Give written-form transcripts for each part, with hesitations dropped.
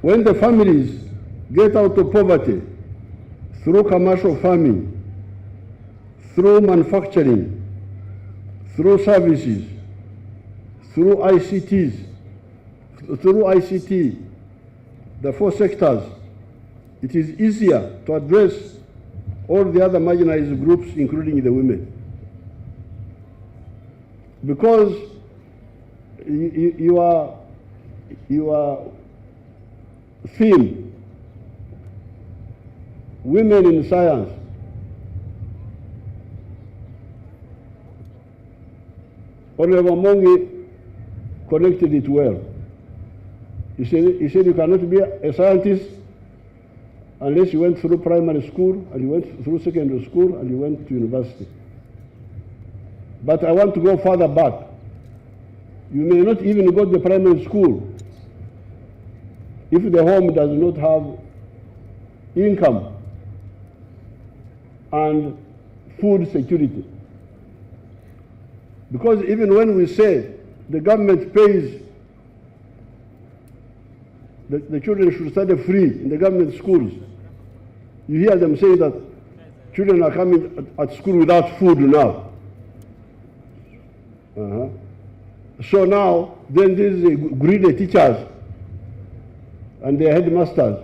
When the families get out of poverty through commercial farming, through manufacturing, through services, through ICT, the four sectors, it is easier to address all the other marginalized groups, including the women. Because your theme, women in science, Honorable Mongi connected it well. He said you cannot be a scientist unless you went through primary school, and you went through secondary school, and you went to university. But I want to go further back. You may not even go to the primary school if the home does not have income and food security. Because even when we say the government pays, the children should study free in the government schools, you hear them say that children are coming at school without food now. So now, then these greedy teachers and their headmasters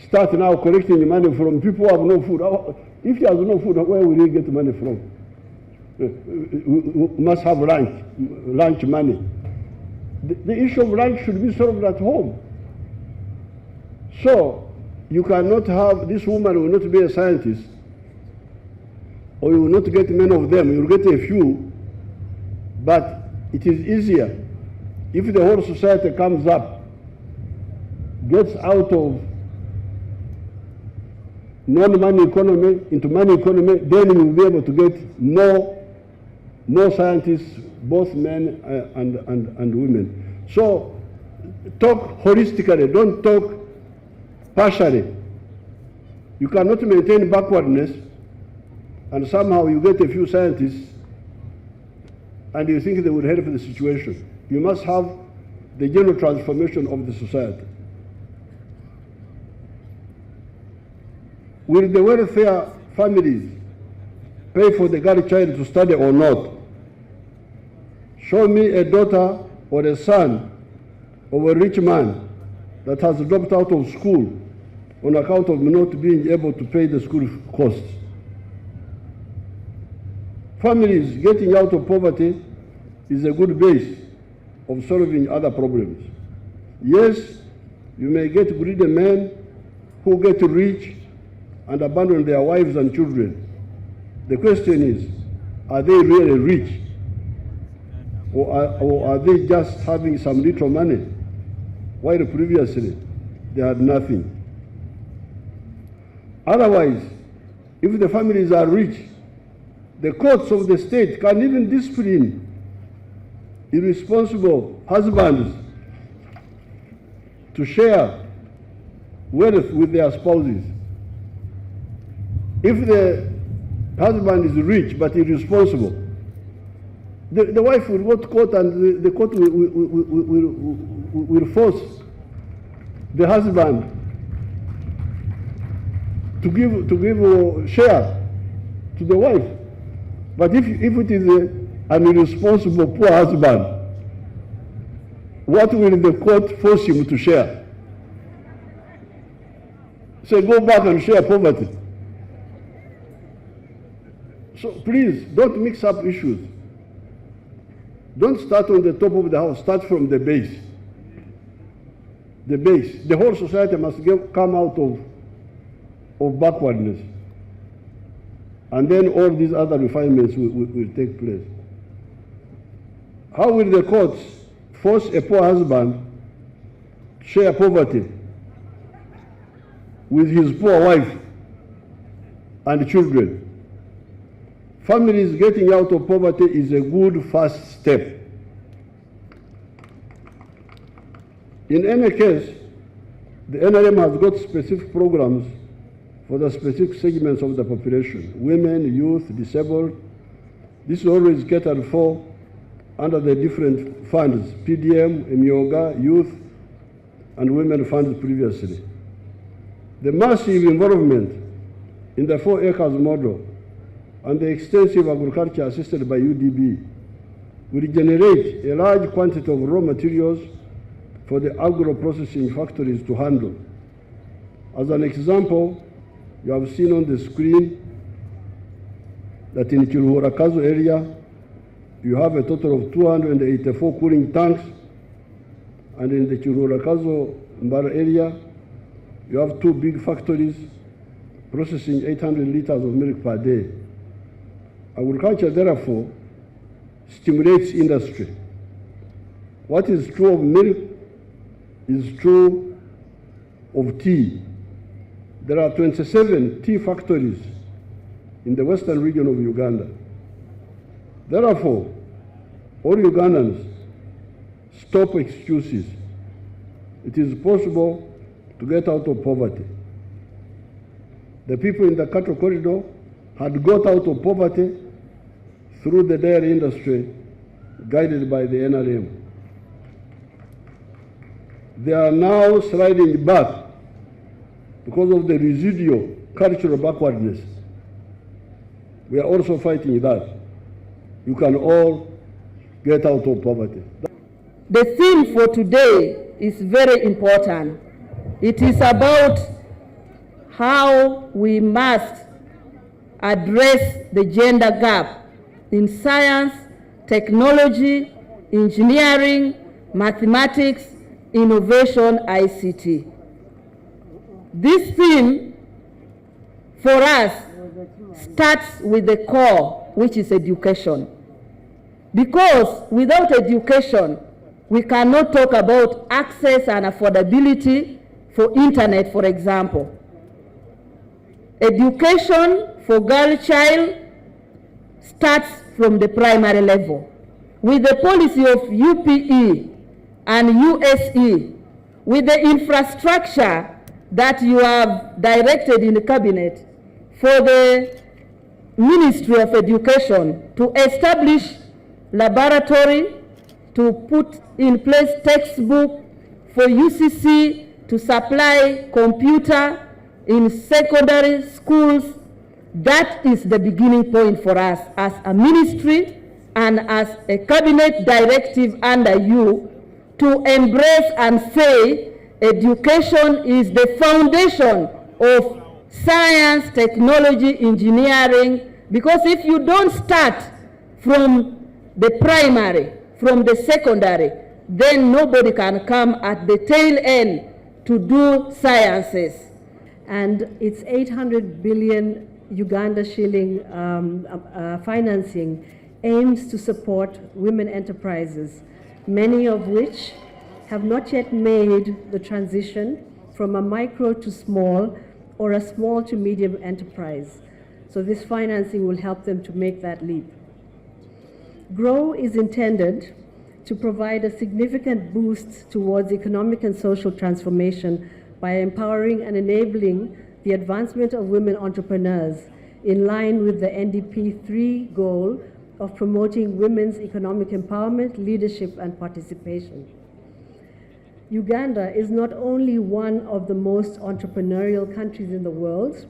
start now collecting money from people who have no food. If he has no food, where will he get money from? We must have lunch money. The issue of lunch should be solved at home. So you cannot have, this woman will not be a scientist, or you will not get many of them, you will get a few, but it is easier if the whole society comes up, gets out of non-money economy into money economy, then we will be able to get more scientists, both men and women. So talk holistically, don't talk partially. You cannot maintain backwardness and somehow you get a few scientists and you think they would help the situation. You must have the general transformation of the society. Will the welfare families pay for the girl child to study or not? Show me a daughter or a son of a rich man that has dropped out of school on account of not being able to pay the school costs. Families getting out of poverty is a good base of solving other problems. Yes, you may get greedy men who get rich and abandon their wives and children. The question is, are they really rich? Or are they just having some little money, while previously they had nothing? Otherwise, if the families are rich, the courts of the state can even discipline irresponsible husbands to share wealth with their spouses. If the husband is rich but irresponsible, the wife will go to court and the court will force the husband to give share to the wife. But if it is an irresponsible poor husband, what will the court force him to share? Say, go back and share poverty. So please, don't mix up issues. Don't start on the top of the house, start from the base. The base. The whole society must come out of backwardness. And then all these other refinements will take place. How will the courts force a poor husband to share poverty with his poor wife and children? Families getting out of poverty is a good first step. In any case, the NRM has got specific programs for the specific segments of the population: women, youth, disabled. This is always catered for under the different funds: PDM, Myoga, youth, and women funds previously. The massive involvement in the 4 acres model and the extensive agriculture assisted by UDB will generate a large quantity of raw materials for the agro-processing factories to handle. As an example, you have seen on the screen that in Kiruhur area, you have a total of 284 cooling tanks, and in the Kiruhur Mbara area, you have 2 big factories processing 800 liters of milk per day. Agriculture, therefore, stimulates industry. What is true of milk is true of tea. There are 27 tea factories in the western region of Uganda. Therefore, all Ugandans, stop excuses. It is possible to get out of poverty. The people in the cattle corridor had got out of poverty through the dairy industry guided by the NRM. They are now sliding back because of the residual cultural backwardness. We are also fighting that. You can all get out of poverty. The theme for today is very important. It is about how we must address the gender gap in science, technology, engineering, mathematics, innovation, ICT. This theme for us starts with the core, which is education. Because without education, we cannot talk about access and affordability for internet, for example. Education for girl child starts from the primary level. With the policy of UPE and USE, with the infrastructure that you have directed in the cabinet for the Ministry of Education to establish laboratory, to put in place textbook for UCC to supply computer in secondary schools, that is the beginning point for us as a ministry and as a cabinet directive under you to embrace and say education is the foundation of science, technology, engineering, because if you don't start from the primary, from the secondary, then nobody can come at the tail end to do sciences. And its 800 billion Uganda shilling financing aims to support women enterprises, many of which have not yet made the transition from a micro to small or a small to medium enterprise. So this financing will help them to make that leap. GROW is intended to provide a significant boost towards economic and social transformation by empowering and enabling the advancement of women entrepreneurs in line with the NDP 3 goal of promoting women's economic empowerment, leadership, and participation. Uganda is not only one of the most entrepreneurial countries in the world,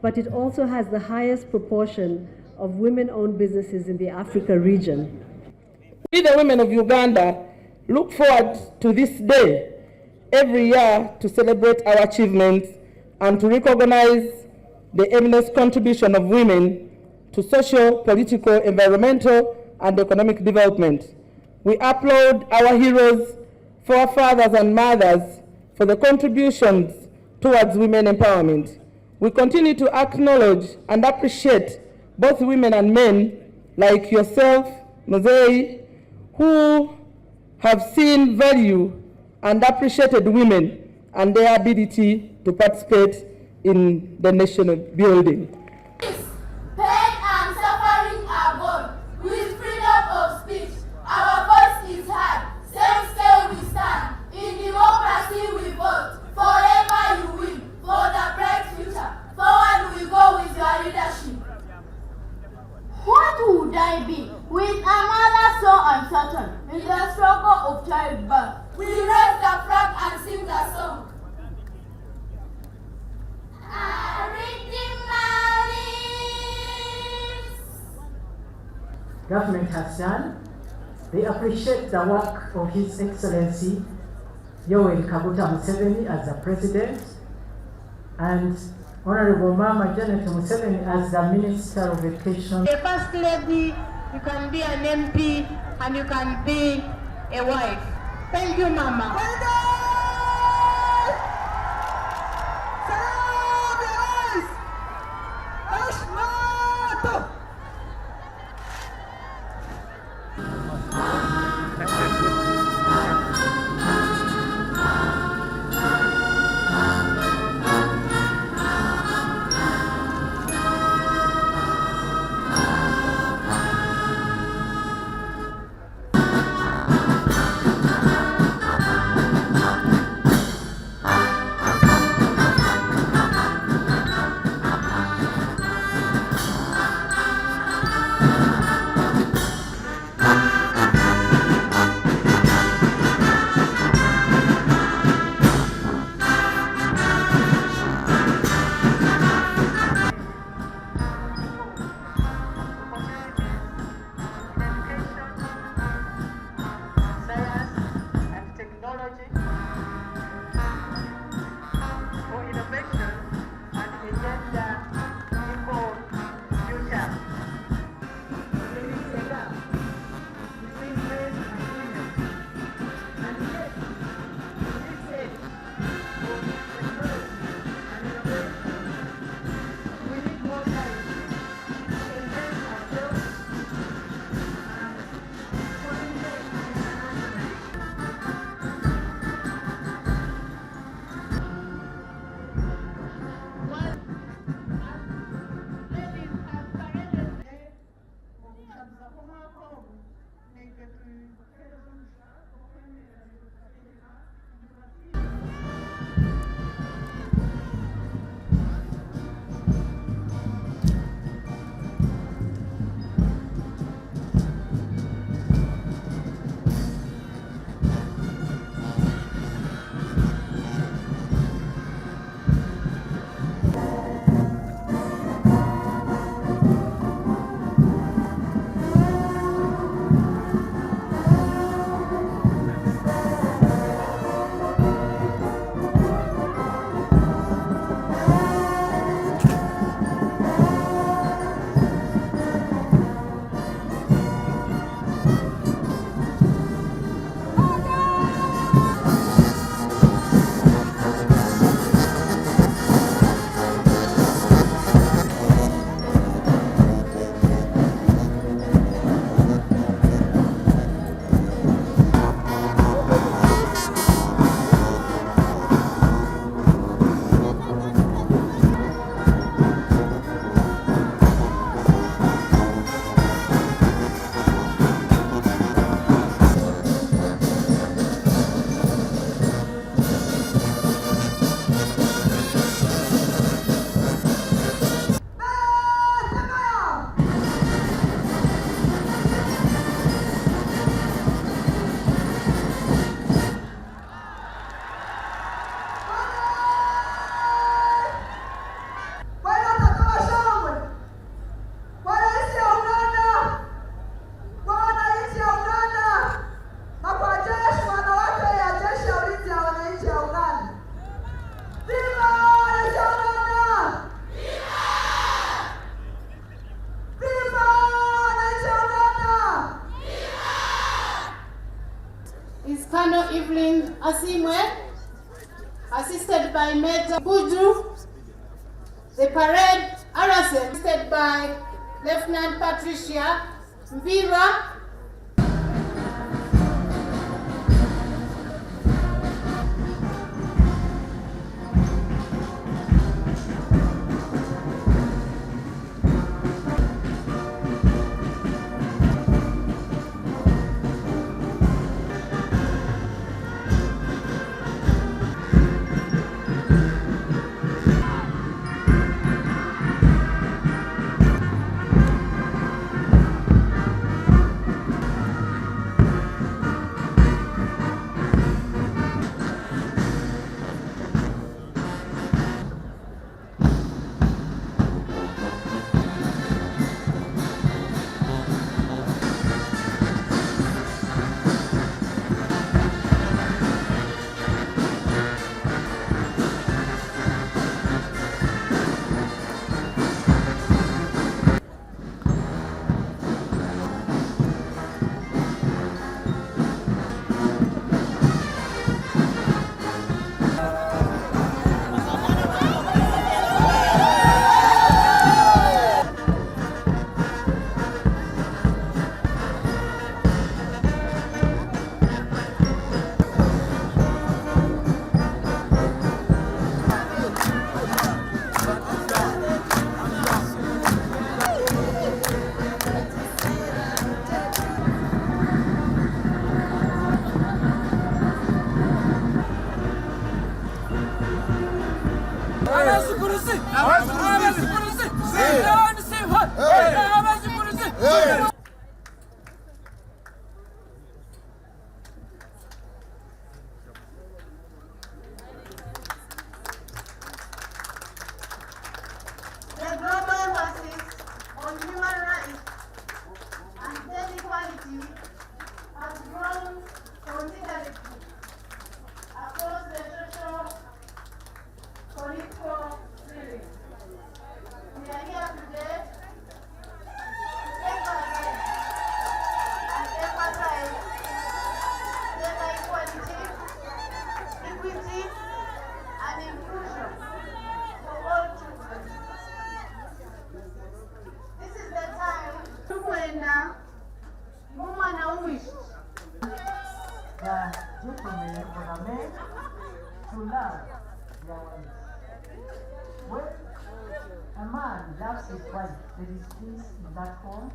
but it also has the highest proportion of women-owned businesses in the Africa region. We, the women of Uganda, look forward to this day every year to celebrate our achievements and to recognize the eminent contribution of women to social, political, environmental, and economic development. We applaud our heroes, forefathers and mothers for the contributions towards women empowerment. We continue to acknowledge and appreciate both women and men like yourself, Mzee, who have seen value and appreciated women and their ability to participate in the national building. Pain and suffering are gone. With freedom of speech, our voice is heard. Same scale we stand. In democracy we vote. Forever you win. For the bright future. Forward we go with your leadership. What would I be with a mother so uncertain in the struggle of childbirth? We raise the flag and sing the government has done. They appreciate the work of His Excellency Yoweri Kaguta Museveni as the President and Honorable Maama Janet Museveni as the Minister of Education. A First Lady, you can be an MP, and you can be a wife. Thank you, Mama. Assisted by Major Buju. The parade RSM assisted by Lieutenant Patricia Mvira. The global emphasis on human rights and gender equality has grown considerably across the social, political sphere. We are here today to emphasize gender equality, equity, and inclusion for all children. This is the time to kwenda mumwana umwishi. The gentleman for the men to love their wives. When a man loves his wife, there is peace in that home.